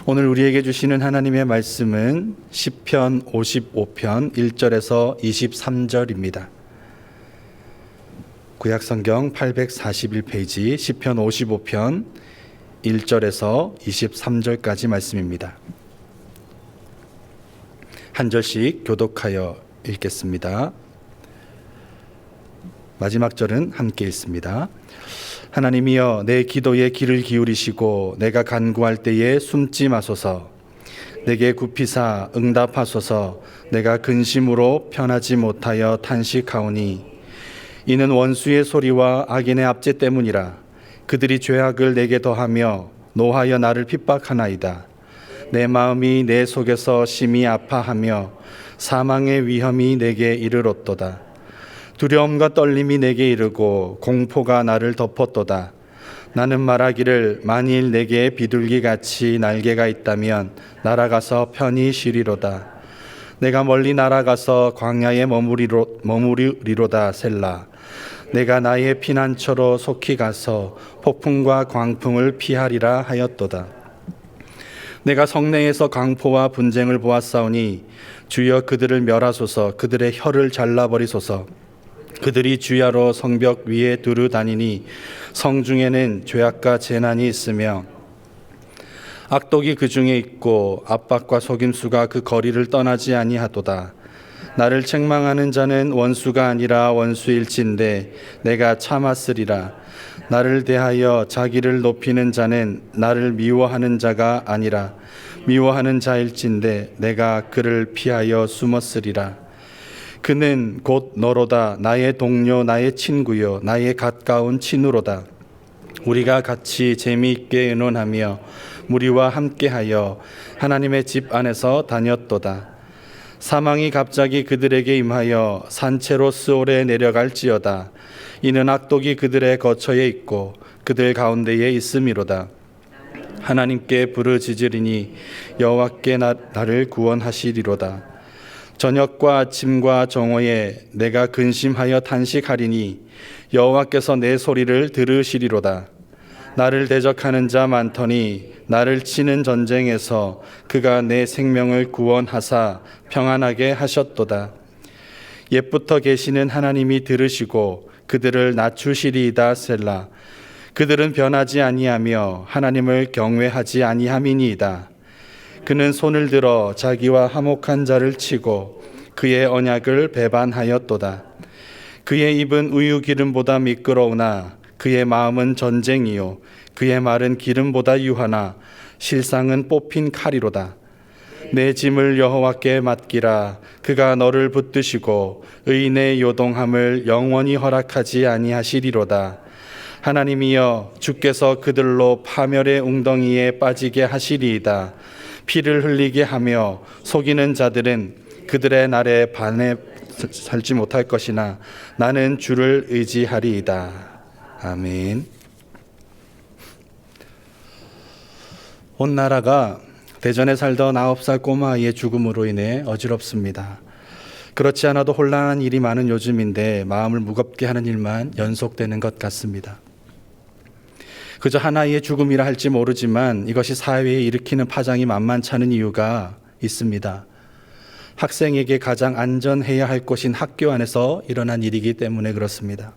오늘 우리에게 주시는 하나님의 말씀은 시편 55편 1절에서 23절입니다. 구약성경 841페이지 시편 55편 1절에서 23절까지 말씀입니다. 한 절씩 교독하여 읽겠습니다. 마지막 절은 함께 읽습니다. 하나님이여, 내 기도에 귀를 기울이시고 내가 간구할 때에 숨지 마소서. 내게 굽히사 응답하소서. 내가 근심으로 편하지 못하여 탄식하오니 이는 원수의 소리와 악인의 압제 때문이라. 그들이 죄악을 내게 더하며 노하여 나를 핍박하나이다. 내 마음이 내 속에서 심히 아파하며 사망의 위험이 내게 이르렀도다. 두려움과 떨림이 내게 이르고 공포가 나를 덮었도다. 나는 말하기를 만일 내게 비둘기같이 날개가 있다면 날아가서 편히 쉬리로다. 내가 멀리 날아가서 광야에 머무리리로다. 셀라. 내가 나의 피난처로 속히 가서 폭풍과 광풍을 피하리라 하였도다. 내가 성내에서 강포와 분쟁을 보았사오니 주여 그들을 멸하소서. 그들의 혀를 잘라버리소서. 그들이 주야로 성벽 위에 두루 다니니 성중에는 죄악과 재난이 있으며 악독이 그 중에 있고 압박과 속임수가 그 거리를 떠나지 아니하도다. 나를 책망하는 자는 원수가 아니라 원수일진데 내가 참았으리라. 나를 대하여 자기를 높이는 자는 나를 미워하는 자가 아니라 미워하는 자일진데 내가 그를 피하여 숨었으리라. 그는 곧 너로다. 나의 동료, 나의 친구요, 나의 가까운 친우로다. 우리가 같이 재미있게 의논하며 무리와 함께하여 하나님의 집 안에서 다녔도다. 사망이 갑자기 그들에게 임하여 산채로 스올에 내려갈지어다. 이는 악독이 그들의 거처에 있고 그들 가운데에 있음이로다. 하나님께 부르짖으리니 여호와께 나를 구원하시리로다. 저녁과 아침과 정오에 내가 근심하여 탄식하리니 여호와께서 내 소리를 들으시리로다. 나를 대적하는 자 많더니 나를 치는 전쟁에서 그가 내 생명을 구원하사 평안하게 하셨도다. 옛부터 계시는 하나님이 들으시고 그들을 낮추시리이다. 셀라. 그들은 변하지 아니하며 하나님을 경외하지 아니함이니이다. 그는 손을 들어 자기와 화목한 자를 치고 그의 언약을 배반하였도다. 그의 입은 우유 기름보다 미끄러우나 그의 마음은 전쟁이요 그의 말은 기름보다 유하나 실상은 뽑힌 칼이로다. 내 짐을 여호와께 맡기라. 그가 너를 붙드시고 의인의 요동함을 영원히 허락하지 아니하시리로다. 하나님이여, 주께서 그들로 파멸의 웅덩이에 빠지게 하시리이다. 피를 흘리게 하며 속이는 자들은 그들의 날에 반해 살지 못할 것이나 나는 주를 의지하리이다. 아멘. 온 나라가 대전에 살던 9살 꼬마아이의 죽음으로 인해 어지럽습니다. 그렇지 않아도 혼란한 일이 많은 요즘인데 마음을 무겁게 하는 일만 연속되는 것 같습니다. 그저 하나의 죽음이라 할지 모르지만 이것이 사회에 일으키는 파장이 만만치 않은 이유가 있습니다. 학생에게 가장 안전해야 할 곳인 학교 안에서 일어난 일이기 때문에 그렇습니다.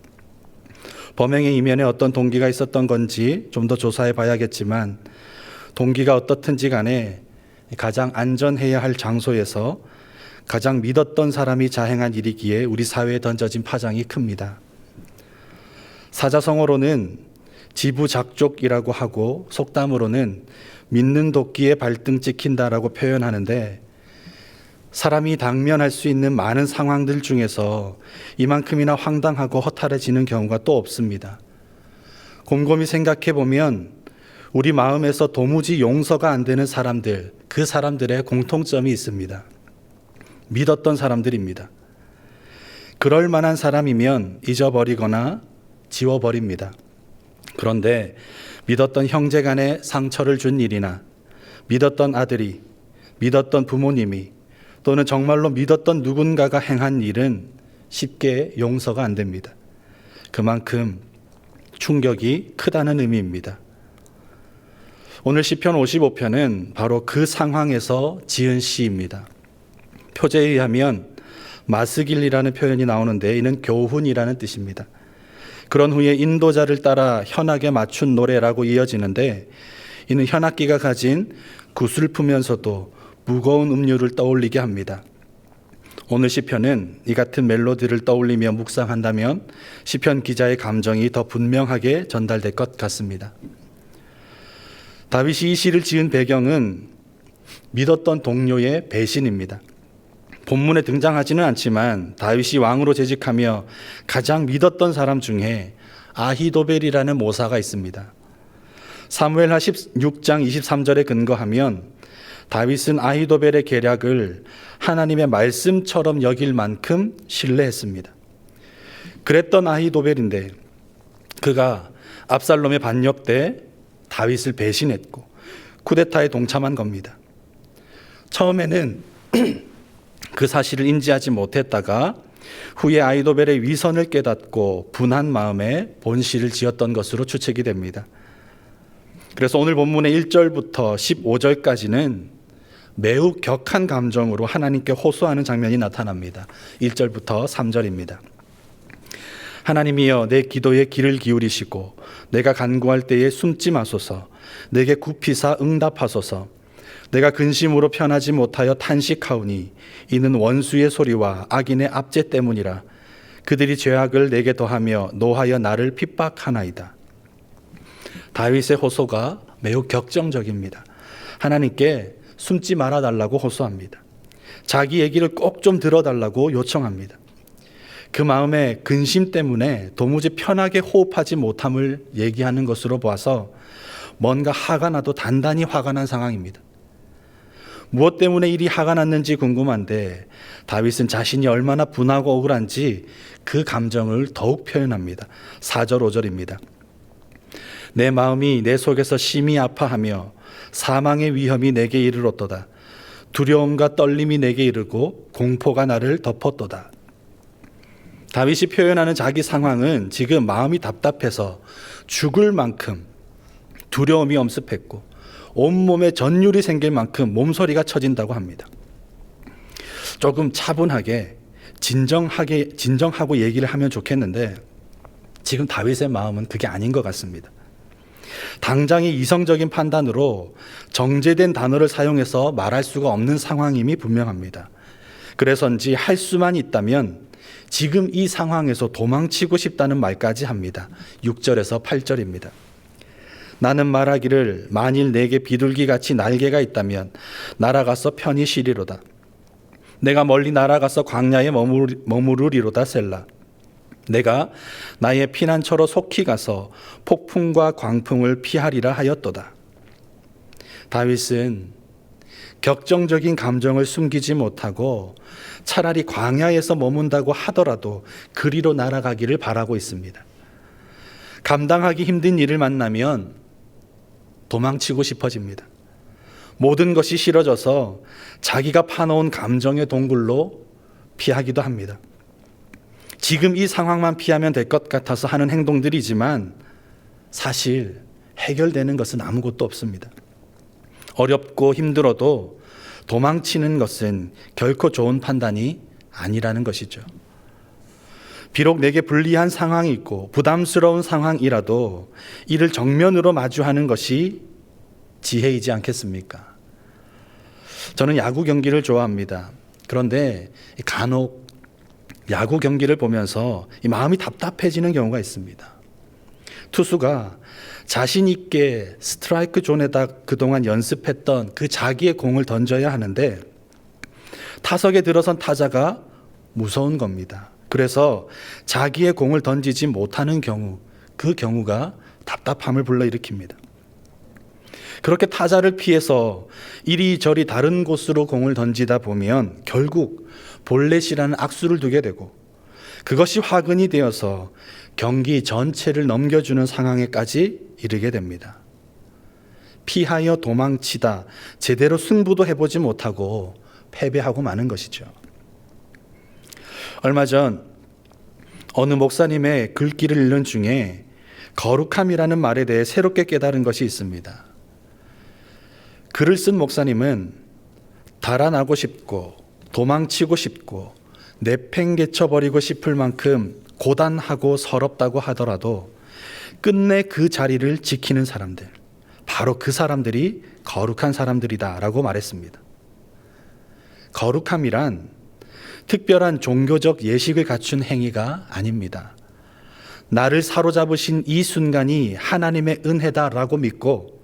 범행의 이면에 어떤 동기가 있었던 건지 좀 더 조사해 봐야겠지만 동기가 어떻든지 간에 가장 안전해야 할 장소에서 가장 믿었던 사람이 자행한 일이기에 우리 사회에 던져진 파장이 큽니다. 사자성어로는 지부작족이라고 하고 속담으로는 믿는 도끼에 발등 찍힌다라고 표현하는데 사람이 당면할 수 있는 많은 상황들 중에서 이만큼이나 황당하고 허탈해지는 경우가 또 없습니다. 곰곰이 생각해 보면 우리 마음에서 도무지 용서가 안 되는 사람들, 그 사람들의 공통점이 있습니다. 믿었던 사람들입니다. 그럴 만한 사람이면 잊어버리거나 지워버립니다. 그런데 믿었던 형제 간에 상처를 준 일이나 믿었던 아들이, 믿었던 부모님이 또는 정말로 믿었던 누군가가 행한 일은 쉽게 용서가 안 됩니다. 그만큼 충격이 크다는 의미입니다. 오늘 시편 55편은 바로 그 상황에서 지은 시입니다. 표제에 의하면 마스길이라는 표현이 나오는데 이는 교훈이라는 뜻입니다. 그런 후에 인도자를 따라 현악에 맞춘 노래라고 이어지는데 이는 현악기가 가진 구슬프면서도 무거운 음률을 떠올리게 합니다. 오늘 시편은 이 같은 멜로디를 떠올리며 묵상한다면 시편 기자의 감정이 더 분명하게 전달될 것 같습니다. 다윗이 이 시를 지은 배경은 믿었던 동료의 배신입니다. 본문에 등장하지는 않지만 다윗이 왕으로 재직하며 가장 믿었던 사람 중에 아히도벨이라는 모사가 있습니다. 사무엘하 16장 23절에 근거하면 다윗은 아히도벨의 계략을 하나님의 말씀처럼 여길 만큼 신뢰했습니다. 그랬던 아히도벨인데 그가 압살롬의 반역 때 다윗을 배신했고 쿠데타에 동참한 겁니다. 처음에는 그 사실을 인지하지 못했다가 후에 아히도벨의 위선을 깨닫고 분한 마음에 본시를 지었던 것으로 추측이 됩니다. 그래서 오늘 본문의 1절부터 15절까지는 매우 격한 감정으로 하나님께 호소하는 장면이 나타납니다. 1절부터 3절입니다. 하나님이여 내 기도에 귀를 기울이시고 내가 간구할 때에 숨지 마소서. 내게 굽히사 응답하소서. 내가 근심으로 편하지 못하여 탄식하오니 이는 원수의 소리와 악인의 압제 때문이라. 그들이 죄악을 내게 더하며 노하여 나를 핍박하나이다. 다윗의 호소가 매우 격정적입니다. 하나님께 숨지 말아달라고 호소합니다. 자기 얘기를 꼭 좀 들어달라고 요청합니다. 그 마음의 근심 때문에 도무지 편하게 호흡하지 못함을 얘기하는 것으로 보아서 뭔가 화가 나도 단단히 화가 난 상황입니다. 무엇 때문에 이리 화가 났는지 궁금한데 다윗은 자신이 얼마나 분하고 억울한지 그 감정을 더욱 표현합니다. 4절 5절입니다. 내 마음이 내 속에서 심히 아파하며 사망의 위험이 내게 이르렀도다. 두려움과 떨림이 내게 이르고 공포가 나를 덮었도다. 다윗이 표현하는 자기 상황은 지금 마음이 답답해서 죽을 만큼 두려움이 엄습했고 온몸에 전율이 생길 만큼 몸서리가 쳐진다고 합니다. 조금 차분하게 진정하고 얘기를 하면 좋겠는데 지금 다윗의 마음은 그게 아닌 것 같습니다. 당장의 이성적인 판단으로 정제된 단어를 사용해서 말할 수가 없는 상황임이 분명합니다. 그래서인지 할 수만 있다면 지금 이 상황에서 도망치고 싶다는 말까지 합니다. 6절에서 8절입니다. 나는 말하기를 만일 내게 비둘기같이 날개가 있다면 날아가서 편히 쉬리로다. 내가 멀리 날아가서 광야에 머무르리로다 셀라. 내가 나의 피난처로 속히 가서 폭풍과 광풍을 피하리라 하였도다. 다윗은 격정적인 감정을 숨기지 못하고 차라리 광야에서 머문다고 하더라도 그리로 날아가기를 바라고 있습니다. 감당하기 힘든 일을 만나면 도망치고 싶어집니다. 모든 것이 싫어져서 자기가 파놓은 감정의 동굴로 피하기도 합니다. 지금 이 상황만 피하면 될 것 같아서 하는 행동들이지만 사실 해결되는 것은 아무것도 없습니다. 어렵고 힘들어도 도망치는 것은 결코 좋은 판단이 아니라는 것이죠. 비록 내게 불리한 상황이 있고 부담스러운 상황이라도 이를 정면으로 마주하는 것이 지혜이지 않겠습니까? 저는 야구 경기를 좋아합니다. 그런데 간혹 야구 경기를 보면서 이 마음이 답답해지는 경우가 있습니다. 투수가 자신 있게 스트라이크 존에다 그동안 연습했던 그 자기의 공을 던져야 하는데 타석에 들어선 타자가 무서운 겁니다. 그래서 자기의 공을 던지지 못하는 경우, 그 경우가 답답함을 불러일으킵니다. 그렇게 타자를 피해서 이리저리 다른 곳으로 공을 던지다 보면 결국 볼넷이라는 악수를 두게 되고 그것이 화근이 되어서 경기 전체를 넘겨주는 상황에까지 이르게 됩니다. 피하여 도망치다 제대로 승부도 해보지 못하고 패배하고 마는 것이죠. 얼마 전 어느 목사님의 글귀를 읽는 중에 거룩함이라는 말에 대해 새롭게 깨달은 것이 있습니다. 글을 쓴 목사님은 달아나고 싶고 도망치고 싶고 내팽개쳐버리고 싶을 만큼 고단하고 서럽다고 하더라도 끝내 그 자리를 지키는 사람들, 바로 그 사람들이 거룩한 사람들이다라고 말했습니다. 거룩함이란 특별한 종교적 예식을 갖춘 행위가 아닙니다. 나를 사로잡으신 이 순간이 하나님의 은혜다라고 믿고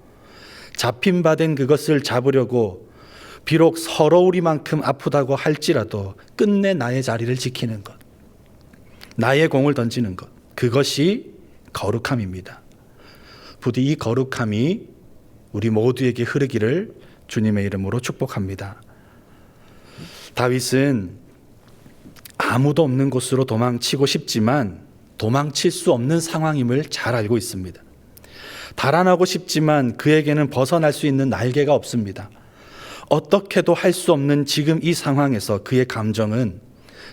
잡힌 바 된 그것을 잡으려고 비록 서러우리만큼 아프다고 할지라도 끝내 나의 자리를 지키는 것, 나의 공을 던지는 것, 그것이 거룩함입니다. 부디 이 거룩함이 우리 모두에게 흐르기를 주님의 이름으로 축복합니다. 다윗은 아무도 없는 곳으로 도망치고 싶지만 도망칠 수 없는 상황임을 잘 알고 있습니다. 달아나고 싶지만 그에게는 벗어날 수 있는 날개가 없습니다. 어떻게도 할 수 없는 지금 이 상황에서 그의 감정은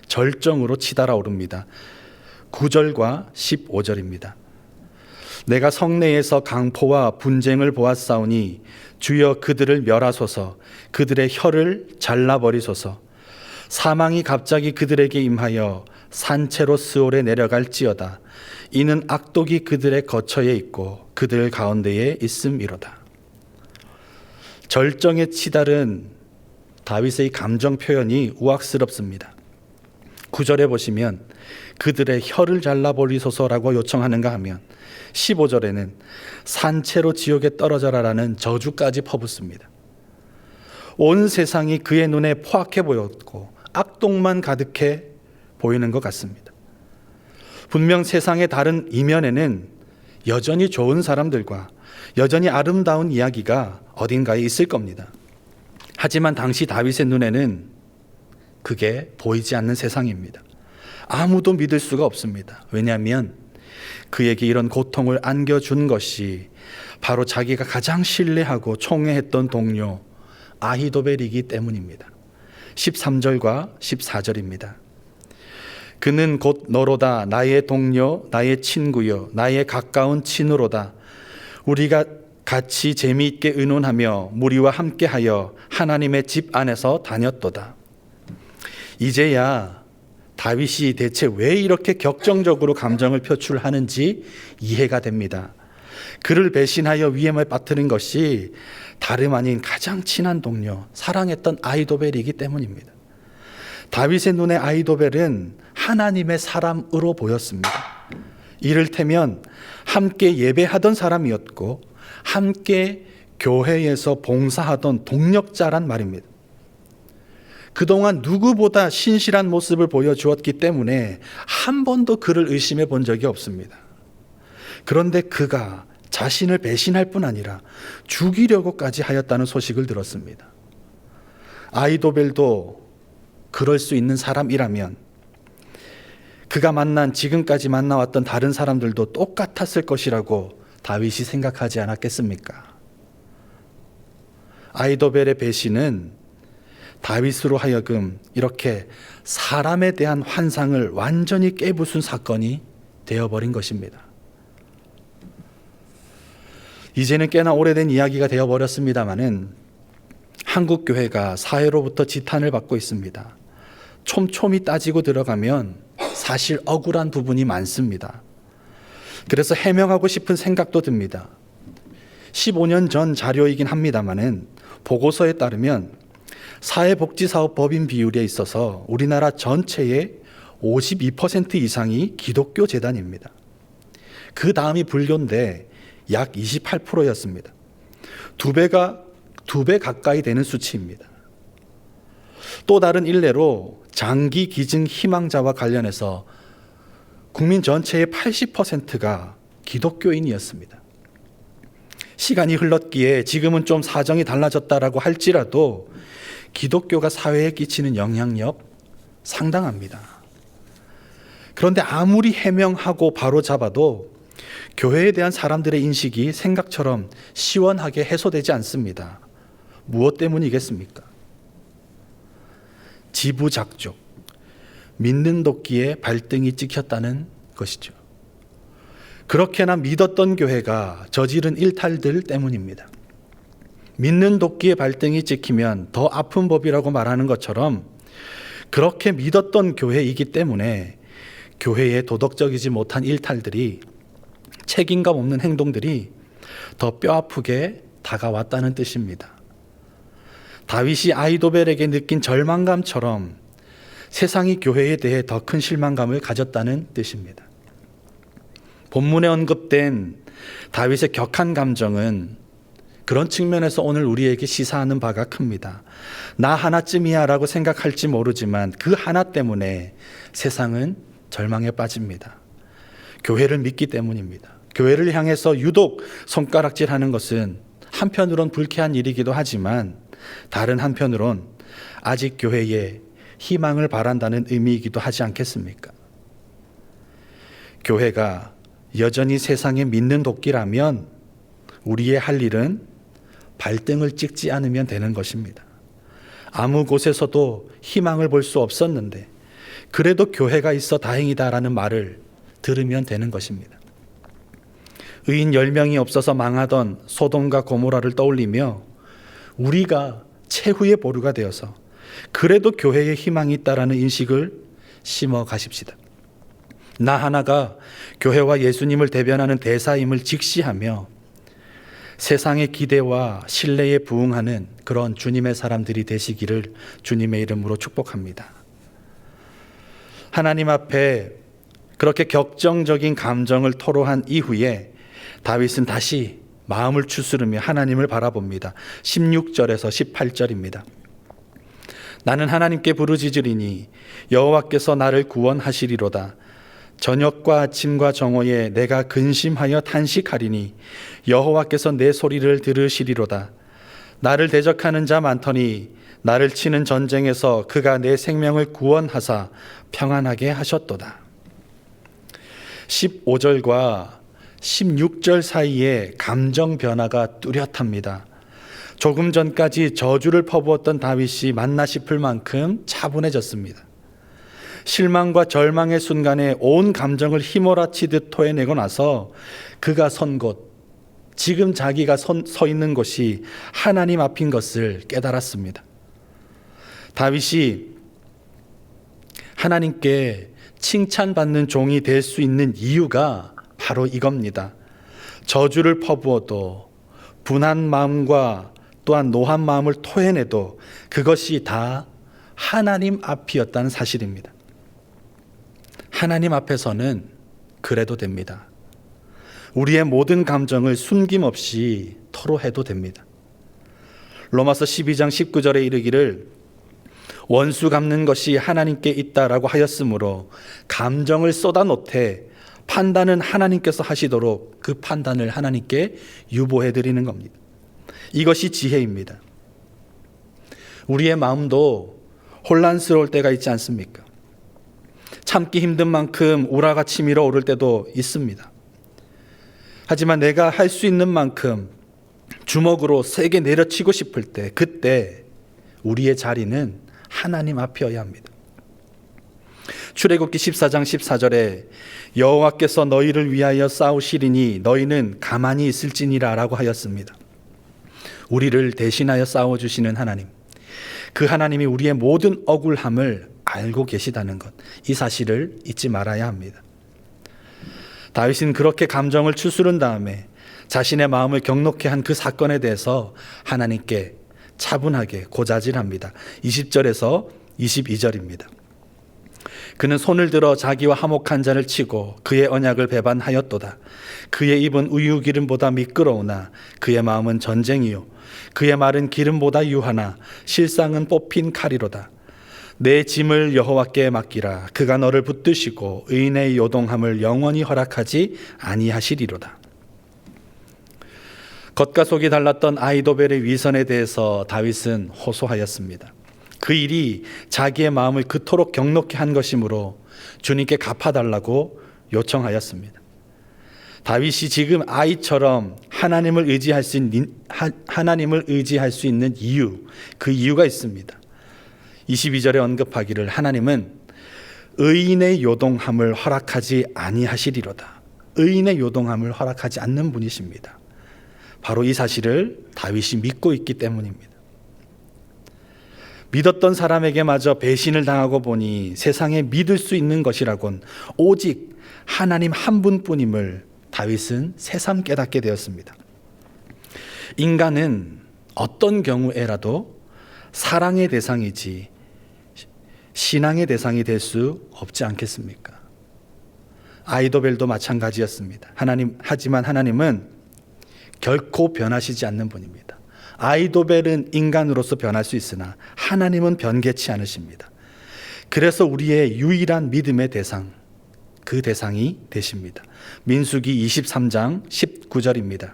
절정으로 치달아 오릅니다. 9절과 15절입니다. 내가 성내에서 강포와 분쟁을 보았사오니 주여 그들을 멸하소서. 그들의 혀를 잘라버리소서. 사망이 갑자기 그들에게 임하여 산채로 스올에 내려갈지어다. 이는 악독이 그들의 거처에 있고 그들 가운데에 있음이로다. 절정에 치달은 다윗의 감정 표현이 우악스럽습니다. 9절에 보시면 그들의 혀를 잘라버리소서라고 요청하는가 하면 15절에는 산채로 지옥에 떨어져라라는 저주까지 퍼붓습니다. 온 세상이 그의 눈에 포악해 보였고 악독만 가득해 보이는 것 같습니다. 분명 세상의 다른 이면에는 여전히 좋은 사람들과 여전히 아름다운 이야기가 어딘가에 있을 겁니다. 하지만 당시 다윗의 눈에는 그게 보이지 않는 세상입니다. 아무도 믿을 수가 없습니다. 왜냐하면 그에게 이런 고통을 안겨준 것이 바로 자기가 가장 신뢰하고 총애했던 동료 아히도벨이기 때문입니다. 13절과 14절입니다. 그는 곧 너로다. 나의 동료, 나의 친구요, 나의 가까운 친으로다. 우리가 같이 재미있게 의논하며 무리와 함께하여 하나님의 집 안에서 다녔도다. 이제야 다윗이 대체 왜 이렇게 격정적으로 감정을 표출하는지 이해가 됩니다. 그를 배신하여 위험에 빠뜨린 것이 다름 아닌 가장 친한 동료, 사랑했던 아히도벨이기 때문입니다. 다윗의 눈에 아히도벨은 하나님의 사람으로 보였습니다. 이를테면 함께 예배하던 사람이었고 함께 교회에서 봉사하던 동력자란 말입니다. 그동안 누구보다 신실한 모습을 보여주었기 때문에 한 번도 그를 의심해 본 적이 없습니다. 그런데 그가 자신을 배신할 뿐 아니라 죽이려고까지 하였다는 소식을 들었습니다. 아히도벨도 그럴 수 있는 사람이라면 그가 지금까지 만나왔던 다른 사람들도 똑같았을 것이라고 다윗이 생각하지 않았겠습니까? 아히도벨의 배신은 다윗으로 하여금 이렇게 사람에 대한 환상을 완전히 깨부순 사건이 되어버린 것입니다. 이제는 꽤나 오래된 이야기가 되어버렸습니다마는 한국 교회가 사회로부터 지탄을 받고 있습니다. 촘촘히 따지고 들어가면 사실 억울한 부분이 많습니다. 그래서 해명하고 싶은 생각도 듭니다. 15년 전 자료이긴 합니다마는 보고서에 따르면 사회복지사업 법인 비율에 있어서 우리나라 전체의 52% 이상이 기독교 재단입니다. 그 다음이 불교인데 약 28%였습니다. 두 배 가까이 되는 수치입니다. 또 다른 일례로 장기 기증 희망자와 관련해서 국민 전체의 80%가 기독교인이었습니다. 시간이 흘렀기에 지금은 좀 사정이 달라졌다라고 할지라도 기독교가 사회에 끼치는 영향력 상당합니다. 그런데 아무리 해명하고 바로잡아도 교회에 대한 사람들의 인식이 생각처럼 시원하게 해소되지 않습니다. 무엇 때문이겠습니까? 지부작족, 믿는 도끼에 발등이 찍혔다는 것이죠. 그렇게나 믿었던 교회가 저지른 일탈들 때문입니다. 믿는 도끼의 발등이 찍히면 더 아픈 법이라고 말하는 것처럼 그렇게 믿었던 교회이기 때문에 교회의 도덕적이지 못한 일탈들이, 책임감 없는 행동들이 더 뼈아프게 다가왔다는 뜻입니다. 다윗이 아이도벨에게 느낀 절망감처럼 세상이 교회에 대해 더 큰 실망감을 가졌다는 뜻입니다. 본문에 언급된 다윗의 격한 감정은 그런 측면에서 오늘 우리에게 시사하는 바가 큽니다. 나 하나쯤이야 라고 생각할지 모르지만 그 하나 때문에 세상은 절망에 빠집니다. 교회를 믿기 때문입니다. 교회를 향해서 유독 손가락질하는 것은 한편으론 불쾌한 일이기도 하지만 다른 한편으론 아직 교회에 희망을 바란다는 의미이기도 하지 않겠습니까? 교회가 여전히 세상에 믿는 도끼라면 우리의 할 일은 발등을 찍지 않으면 되는 것입니다. 아무 곳에서도 희망을 볼 수 없었는데 그래도 교회가 있어 다행이다라는 말을 들으면 되는 것입니다. 의인 10명이 없어서 망하던 소돔과 고모라를 떠올리며 우리가 최후의 보루가 되어서 그래도 교회에 희망이 있다라는 인식을 심어 가십시다. 나 하나가 교회와 예수님을 대변하는 대사임을 직시하며 세상의 기대와 신뢰에 부응하는 그런 주님의 사람들이 되시기를 주님의 이름으로 축복합니다. 하나님 앞에 그렇게 격정적인 감정을 토로한 이후에 다윗은 다시 마음을 추스르며 하나님을 바라봅니다. 16절에서 18절입니다. 나는 하나님께 부르짖으리니 여호와께서 나를 구원하시리로다. 저녁과 아침과 정오에 내가 근심하여 탄식하리니 여호와께서 내 소리를 들으시리로다. 나를 대적하는 자 많더니 나를 치는 전쟁에서 그가 내 생명을 구원하사 평안하게 하셨도다. 15절과 16절 사이에 감정 변화가 뚜렷합니다. 조금 전까지 저주를 퍼부었던 다윗이 맞나 싶을 만큼 차분해졌습니다. 실망과 절망의 순간에 온 감정을 휘몰아치듯 토해내고 나서 그가 선 곳, 지금 자기가 서 있는 곳이 하나님 앞인 것을 깨달았습니다. 다윗이 하나님께 칭찬받는 종이 될 수 있는 이유가 바로 이겁니다. 저주를 퍼부어도 분한 마음과 또한 노한 마음을 토해내도 그것이 다 하나님 앞이었다는 사실입니다. 하나님 앞에서는 그래도 됩니다. 우리의 모든 감정을 숨김없이 토로해도 됩니다. 로마서 12장 19절에 이르기를 원수 갚는 것이 하나님께 있다라고 하였으므로 감정을 쏟아놓되 판단은 하나님께서 하시도록 그 판단을 하나님께 유보해 드리는 겁니다. 이것이 지혜입니다. 우리의 마음도 혼란스러울 때가 있지 않습니까? 참기 힘든 만큼 우라가 치밀어 오를 때도 있습니다. 하지만 내가 할 수 있는 만큼 주먹으로 세게 내려치고 싶을 때, 그때 우리의 자리는 하나님 앞이어야 합니다. 출애굽기 14장 14절에 여호와께서 너희를 위하여 싸우시리니 너희는 가만히 있을지니라 라고 하였습니다. 우리를 대신하여 싸워주시는 하나님, 그 하나님이 우리의 모든 억울함을 알고 계시다는 것, 이 사실을 잊지 말아야 합니다. 다윗은 그렇게 감정을 추스른 다음에 자신의 마음을 격놓게 한 그 사건에 대해서 하나님께 차분하게 고자질합니다. 20절에서 22절입니다. 그는 손을 들어 자기와 화목한 자를 치고 그의 언약을 배반하였도다. 그의 입은 우유 기름보다 미끄러우나 그의 마음은 전쟁이요 그의 말은 기름보다 유하나 실상은 뽑힌 칼이로다. 내 짐을 여호와께 맡기라. 그가 너를 붙드시고 의인의 요동함을 영원히 허락하지 아니하시리로다. 겉과 속이 달랐던 아이도벨의 위선에 대해서 다윗은 호소하였습니다. 그 일이 자기의 마음을 그토록 격놓게 한 것이므로 주님께 갚아달라고 요청하였습니다. 다윗이 지금 아이처럼 하나님을 의지할 수 있는 이유, 그 이유가 있습니다. 22절에 언급하기를 하나님은 의인의 요동함을 허락하지 아니하시리로다. 의인의 요동함을 허락하지 않는 분이십니다. 바로 이 사실을 다윗이 믿고 있기 때문입니다. 믿었던 사람에게마저 배신을 당하고 보니 세상에 믿을 수 있는 것이라곤 오직 하나님 한 분뿐임을 다윗은 새삼 깨닫게 되었습니다. 인간은 어떤 경우에라도 사랑의 대상이지 신앙의 대상이 될 수 없지 않겠습니까? 아이도벨도 마찬가지였습니다. 하지만 하나님은 결코 변하시지 않는 분입니다. 아이도벨은 인간으로서 변할 수 있으나 하나님은 변개치 않으십니다. 그래서 우리의 유일한 믿음의 대상, 그 대상이 되십니다. 민수기 23장 19절입니다.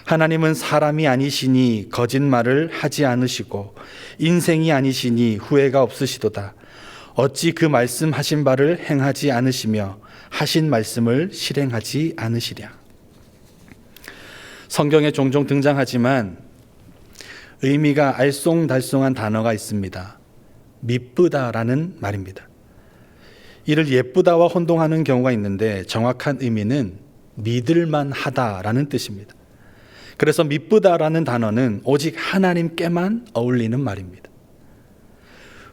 하나님은 사람이 아니시니 거짓말을 하지 않으시고 인생이 아니시니 후회가 없으시도다. 어찌 그 말씀하신 바를 행하지 않으시며 하신 말씀을 실행하지 않으시랴. 성경에 종종 등장하지만 의미가 알쏭달쏭한 단어가 있습니다. 미쁘다라는 말입니다. 이를 예쁘다와 혼동하는 경우가 있는데 정확한 의미는 믿을만 하다라는 뜻입니다. 그래서 미쁘다라는 단어는 오직 하나님께만 어울리는 말입니다.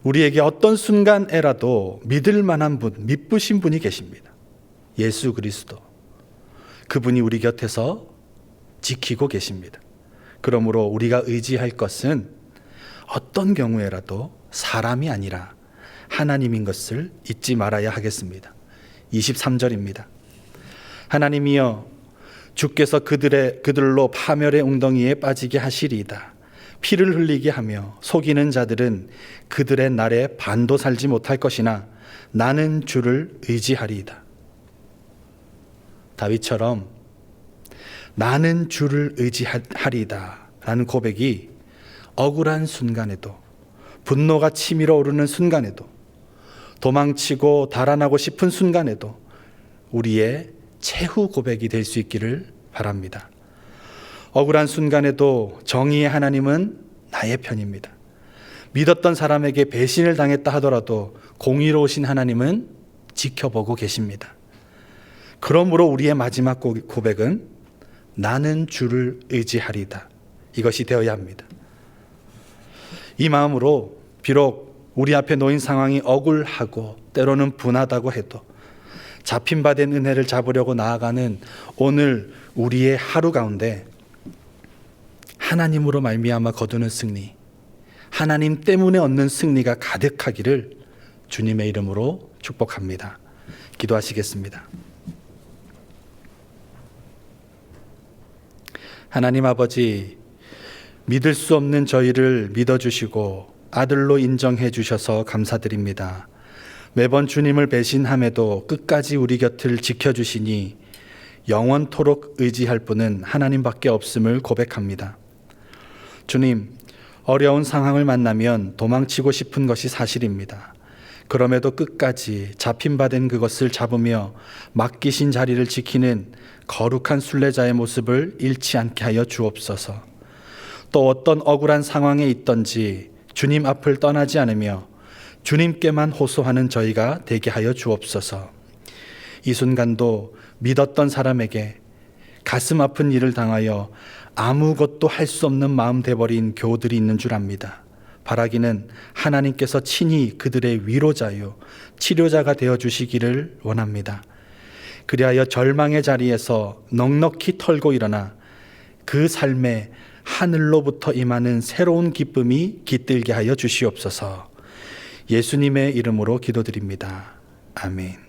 우리에게 어떤 순간에라도 믿을 만한 분, 미쁘신 분이 계십니다. 예수 그리스도. 그분이 우리 곁에서 지키고 계십니다. 그러므로 우리가 의지할 것은 어떤 경우에라도 사람이 아니라 하나님인 것을 잊지 말아야 하겠습니다. 23절입니다. 하나님이여 주께서 그들로 파멸의 웅덩이에 빠지게 하시리이다. 피를 흘리게 하며 속이는 자들은 그들의 날에 반도 살지 못할 것이나 나는 주를 의지하리이다. 다윗처럼 나는 주를 의지하리이다 라는 고백이 억울한 순간에도, 분노가 치밀어 오르는 순간에도, 도망치고 달아나고 싶은 순간에도 우리의 최후 고백이 될 수 있기를 바랍니다. 억울한 순간에도 정의의 하나님은 나의 편입니다. 믿었던 사람에게 배신을 당했다 하더라도 공의로우신 하나님은 지켜보고 계십니다. 그러므로 우리의 마지막 고백은 나는 주를 의지하리다. 이것이 되어야 합니다. 이 마음으로 비록 우리 앞에 놓인 상황이 억울하고 때로는 분하다고 해도 잡힌 바 된 은혜를 잡으려고 나아가는 오늘 우리의 하루 가운데 하나님으로 말미암아 거두는 승리, 하나님 때문에 얻는 승리가 가득하기를 주님의 이름으로 축복합니다. 기도하시겠습니다. 하나님 아버지, 믿을 수 없는 저희를 믿어주시고 아들로 인정해 주셔서 감사드립니다. 매번 주님을 배신함에도 끝까지 우리 곁을 지켜주시니 영원토록 의지할 분은 하나님밖에 없음을 고백합니다. 주님, 어려운 상황을 만나면 도망치고 싶은 것이 사실입니다. 그럼에도 끝까지 잡힌 바 된 그것을 잡으며 맡기신 자리를 지키는 거룩한 순례자의 모습을 잃지 않게 하여 주옵소서. 또 어떤 억울한 상황에 있든지 주님 앞을 떠나지 않으며 주님께만 호소하는 저희가 되게 하여 주옵소서. 이 순간도 믿었던 사람에게 가슴 아픈 일을 당하여 아무것도 할 수 없는 마음 돼버린 교우들이 있는 줄 압니다. 바라기는 하나님께서 친히 그들의 위로자요 치료자가 되어주시기를 원합니다. 그리하여 절망의 자리에서 넉넉히 털고 일어나 그 삶에 하늘로부터 임하는 새로운 기쁨이 깃들게 하여 주시옵소서. 예수님의 이름으로 기도드립니다. 아멘.